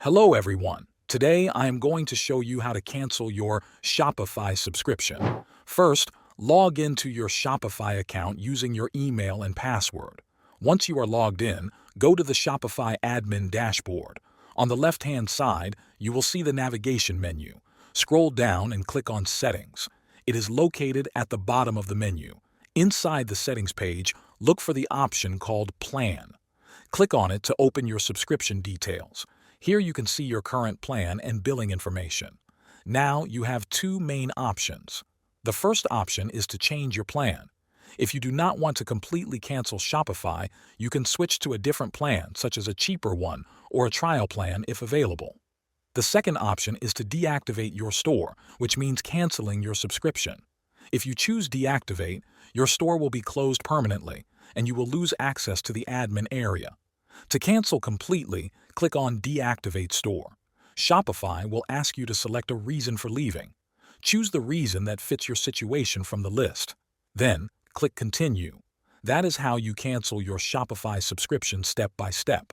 Hello everyone. Today I am going to show you how to cancel your Shopify subscription. First, log into your Shopify account using your email and password. Once you are logged in, go to the Shopify admin dashboard. On the left-hand side, you will see the navigation menu. Scroll down and click on Settings. It is located at the bottom of the menu. Inside the Settings page, look for the option called Plan. Click on it to open your subscription details. Here you can see your current plan and billing information. Now you have two main options. The first option is to change your plan. If you do not want to completely cancel Shopify, you can switch to a different plan, such as a cheaper one or a trial plan if available. The second option is to deactivate your store, which means canceling your subscription. If you choose Deactivate, your store will be closed permanently, and you will lose access to the admin area. To cancel completely, click on Deactivate Store. Shopify will ask you to select a reason for leaving. Choose the reason that fits your situation from the list. Then, click Continue. That is how you cancel your Shopify subscription step by step.